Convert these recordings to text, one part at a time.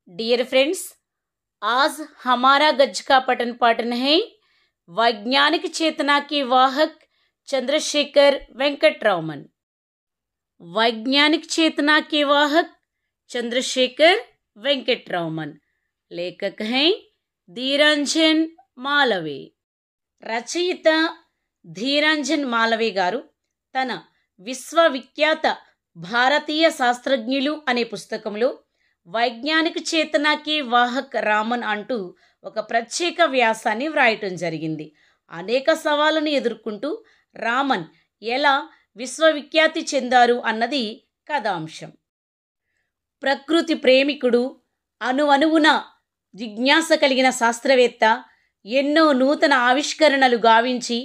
Dear friends, आज हमारा गज का पठन पाठन है वैज्ञानिक चेतना के वाहक चंद्रशेखर वेंकट रामन। वैज्ञानिक चेतना के वाहक चंद्रशेखर वेंकट रामन। लेखक हैं धीरंजन మాలవే। రచయిత ధీరంజన్ మాలవే గారు తన విశ్వవిఖ్యాత భారతీయ శాస్త్రజ్ఞులు అనే పుస్తకంలో వైజ్ఞానిక చేతనకి వాహక్ రామన్ అంటూ ఒక ప్రత్యేక వ్యాసాన్ని వ్రాయటం జరిగింది. అనేక సవాళ్ళను ఎదుర్కొంటూ రామన్ ఎలా విశ్వవిఖ్యాతి చెందారు అన్నది కథాంశం. ప్రకృతి ప్రేమికుడు, అణువణువున జిజ్ఞాస కలిగిన శాస్త్రవేత్త, ఎన్నో నూతన ఆవిష్కరణలు గావించి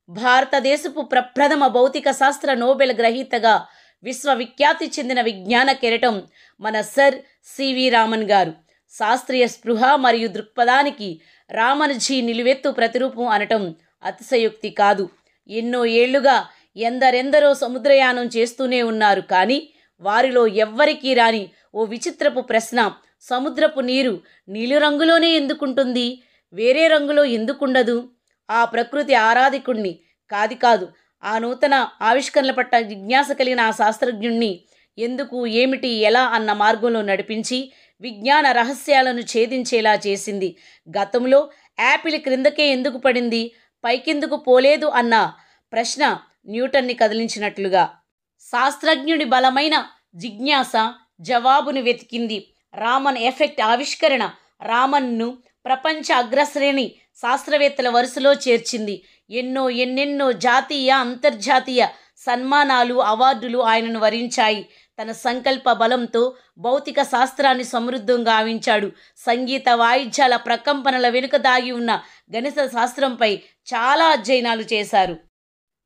భారతదేశపు ప్రప్రథమ భౌతిక శాస్త్ర నోబెల్ గ్రహీతగా విశ్వవిఖ్యాతి చెందిన విజ్ఞాన కెరటం మన సర్ సివి రామన్ గారు. శాస్త్రీయ స్పృహ మరియు దృక్పథానికి రామన్జీ నిలువెత్తు ప్రతిరూపం అనటం అతిశయోక్తి కాదు. ఎన్నో ఏళ్లుగా ఎందరెందరో సముద్రయానం చేస్తూనే ఉన్నారు. కానీ వారిలో ఎవ్వరికీ రాని ఓ విచిత్రపు ప్రశ్న, సముద్రపు నీరు నీలిరంగులోనే ఎందుకుంటుంది, వేరే రంగులో ఎందుకుండదు? ఆ ప్రకృతి ఆరాధికుణ్ణి కాదు ఆ నూతన ఆవిష్కరణల పట్ల జిజ్ఞాస కలిగిన ఆ శాస్త్రజ్ఞుణ్ణి ఎందుకు, ఏమిటి, ఎలా అన్న మార్గంలో నడిపించి విజ్ఞాన రహస్యాలను ఛేదించేలా చేసింది. గతంలో యాపిల్ క్రిందకే ఎందుకు పడింది, పైకెందుకు పోలేదు అన్న ప్రశ్న న్యూటన్ని కదిలించినట్లుగా శాస్త్రజ్ఞుడి బలమైన జిజ్ఞాస జవాబును వెతికింది. రామన్ ఎఫెక్ట్ ఆవిష్కరణ రామన్ను ప్రపంచ అగ్రశ్రేణి శాస్త్రవేత్తల వరుసలో చేర్చింది. ఎన్నెన్నో జాతీయ అంతర్జాతీయ సన్మానాలు, అవార్డులు ఆయనను వరించాయి. తన సంకల్ప బలంతో భౌతిక శాస్త్రాన్ని సమృద్ధం గావించాడు. సంగీత వాయిద్యాల ప్రకంపనల వెనుక దాగి ఉన్న గణిత శాస్త్రంపై చాలా అధ్యయనాలు చేశారు.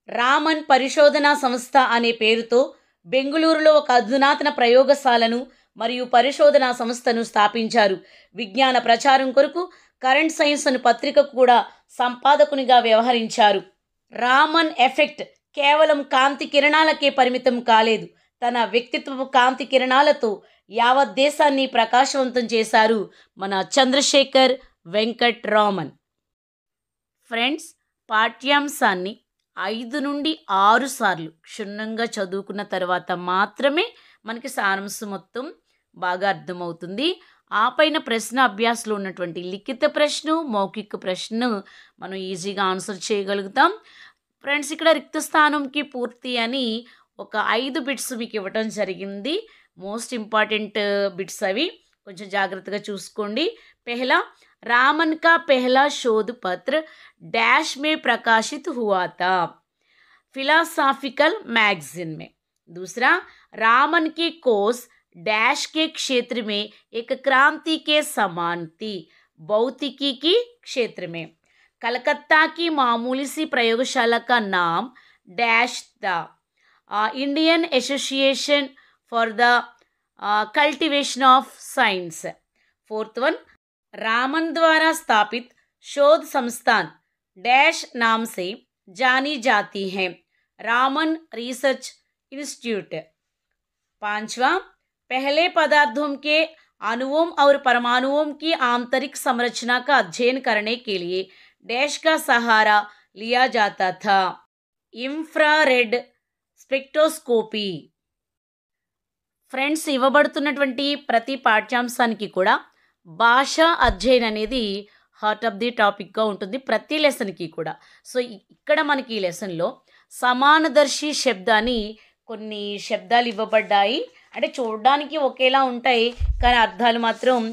రామన్ పరిశోధనా సంస్థ అనే పేరుతో బెంగుళూరులో ఒక అధునాతన ప్రయోగశాలను మరియు పరిశోధనా సంస్థను స్థాపించారు. విజ్ఞాన ప్రచారం కొరకు కరెంట్ సైన్స్ అనే పత్రికకు కూడా సంపాదకునిగా వ్యవహరించారు. రామన్ ఎఫెక్ట్ కేవలం కాంతి కిరణాలకే పరిమితం కాలేదు. తన వ్యక్తిత్వపు కాంతి కిరణాలతో యావత్ దేశాన్ని ప్రకాశవంతం చేశారు మన చంద్రశేఖర్ వెంకట్ రామన్. ఫ్రెండ్స్, పాఠ్యాంశాన్ని 5 నుండి 6 సార్లు క్షుణ్ణంగా చదువుకున్న తర్వాత మాత్రమే మనకి సారాంశం మొత్తం బాగా అర్థమవుతుంది. ఆ పైన ప్రశ్న అభ్యాసంలో ఉన్నటువంటి లిఖిత ప్రశ్న, మౌఖిక ప్రశ్న మనం ఈజీగా ఆన్సర్ చేయగలుగుతాం. ఫ్రెండ్స్, ఇక్కడ రిక్త స్థానంకి పూర్తి అని ఒక 5 బిట్స్ మీకు ఇవ్వటం జరిగింది. మోస్ట్ ఇంపార్టెంట్ బిట్స్ అవి, కొంచెం జాగ్రత్తగా చూసుకోండి. पहला, रामन का पहला शोध पत्र डैश में प्रकाशित हुआ था, फिलोसॉफिकल मैगजीन में. दूसरा, रामन की खोज डैश के क्षेत्र में एक क्रांति के समान थी, भौतिकी की क्षेत्र में. कलकत्ता की मामूली सी प्रयोगशाला का नाम डैश था, Indian association for the cultivation of science. Fourth one, Raman द्वारा स्थापित शोध संस्थान डैश नाम से जानी जाती हैं, रामन रिसर्च इंस्टीट्यूट. पांचवा, पहले पदार्थों के अणुओं और परमाणुओं की आंतरिक संरचना का अध्ययन करने के लिए डैश का सहारा लिया जाता था, इंफ्रारेड स्पेक्ट्रोस्कोपी. ఫ్రెండ్స్, ఇవ్వబడుతున్నటువంటి ప్రతి పాఠ్యాంశానికి కూడా భాషా అధ్యయనం అనేది హార్ట్ ఆఫ్ ది టాపిక్గా ఉంటుంది ప్రతి లెసన్కి కూడా. సో ఇక్కడ మనకి ఈ లెసన్లో సమానదర్శి శబ్దాన్ని కొన్ని శబ్దాలు ఇవ్వబడ్డాయి. అంటే చూడడానికి ఒకేలా ఉంటాయి కానీ అర్థాలు మాత్రం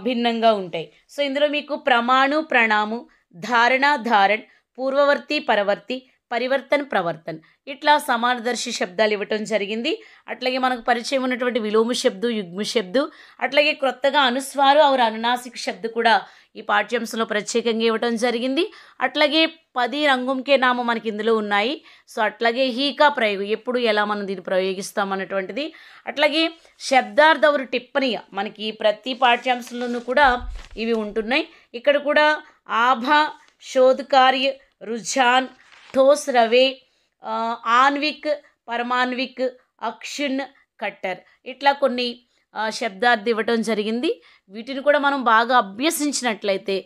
భిన్నంగా ఉంటాయి. సో ఇందులో మీకు ప్రమాణు, ప్రణాము, ధారణ, ధారణ్, పూర్వవర్తి, పరవర్తి, పరివర్తన్, ప్రవర్తన్, ఇట్లా సమానదర్శి శబ్దాలు ఇవ్వటం జరిగింది. అట్లాగే మనకు పరిచయం ఉన్నటువంటి విలోమ శబ్దు, యుగ్మ శబ్దు, అట్లాగే క్రొత్తగా అనుస్వారు और అనునాసిక శబ్దు కూడా ఈ పాఠ్యాంశంలో ప్రత్యేకంగా ఇవ్వటం జరిగింది. అట్లాగే 10 రంగంకే నామం మనకి ఇందులో ఉన్నాయి. సో అట్లాగే హీకా ప్రయోగం, ఎప్పుడు ఎలా మనం దీన్ని ప్రయోగిస్తాం అన్నటువంటిది. అట్లాగే శబ్దార్థ और టిప్పణి మనకి ప్రతి పాఠ్యాంశంలోనూ కూడా ఇవి ఉంటున్నాయి. ఇక్కడ కూడా ఆభా, శోధ కార్య, రుజాన్, ठोस रवे, ఆన్విక్, పరమాన్విక్, అక్షుణ్, కట్టర్, ఇట్లా కొన్ని శబ్దార్థం ఇవ్వటం జరిగింది. వీటిని కూడా మనం బాగా అభ్యసించినట్లయితే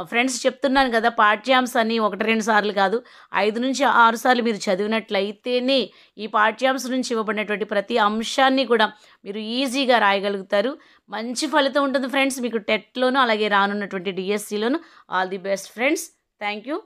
ఫ్రెండ్స్ చెప్తున్నాను కదా, పాఠ్యాంశాన్ని 1, 2 సార్లు కాదు 5-6 సార్లు మీరు చదివినట్లయితేనే ఈ పాఠ్యాంశం నుంచి ఇవ్వబడినటువంటి ప్రతి అంశాన్ని కూడా మీరు ఈజీగా రాయగలుగుతారు. మంచి ఫలితం ఉంటుంది ఫ్రెండ్స్ మీకు టెట్‌లోను, అలాగే రానున్నటువంటి డిఎస్సిలోను. All the best friends. Thank you.